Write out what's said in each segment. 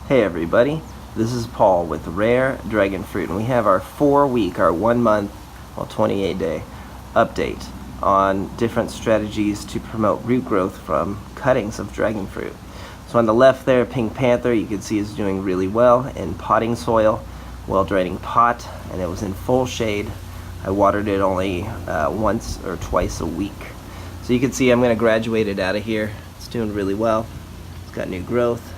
Hey everybody, this is Paul with Rare Dragon Fruit, and we have our 4-week, our 1 month, 28-day update on different strategies to promote root growth from cuttings of dragon fruit. So on the left there, Pink Panther, you can see is doing really well in potting soil, well draining pot, and it was in full shade. I watered it only once or twice a week. So you can see I'm going to graduate it out of here. It's doing really well. It's got new growth.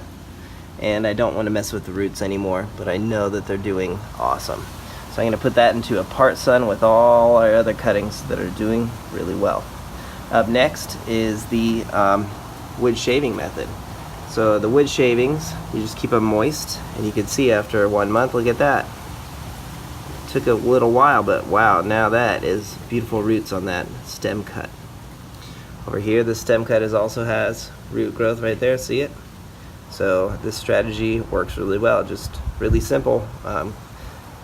And I don't want to mess with the roots anymore, but I know that they're doing awesome. So I'm going to put that into a part sun with all our other cuttings that are doing really well. Up next is the wood shaving method. So the wood shavings, you just keep them moist, and you can see after 1 month, look at that. It took a little while, but wow, now that is beautiful roots on that stem cut. Over here, the stem cut also has root growth right there, see it? So this strategy works really well, just really simple.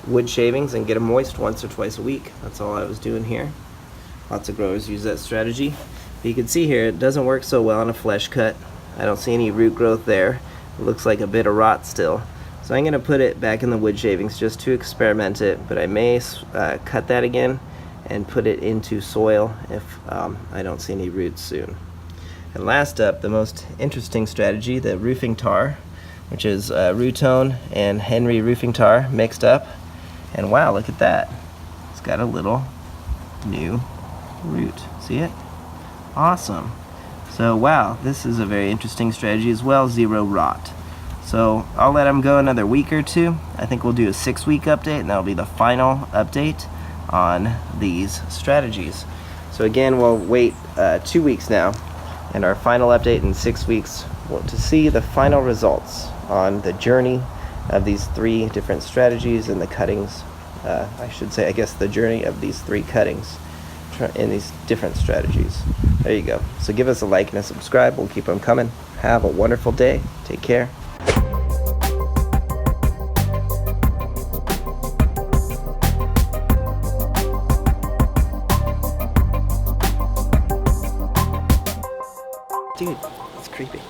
Wood shavings and get them moist once or twice a week. That's all I was doing here. Lots of growers use that strategy. But you can see here it doesn't work so well on a flesh cut. I don't see any root growth there. It looks like a bit of rot still. So I'm going to put it back in the wood shavings just to experiment it, but I may cut that again and put it into soil if I don't see any roots soon. And last up, the most interesting strategy, the roofing tar, which is Rutone and Henry roofing tar mixed up. And wow, look at that. It's got a little new root. See it? Awesome. So wow, this is a very interesting strategy as well, zero rot. So I'll let them go another week or two. I think we'll do a 6-week update, and that'll be the final update on these strategies. So again, we'll wait 2 weeks now, and our final update in 6 weeks to see the final results on the journey of these 3 different strategies and the cuttings. I should say, I guess, the journey of these 3 cuttings in these different strategies. There you go. So give us a like and a subscribe. We'll keep them coming. Have a wonderful day. Take care. Dude, it's creepy.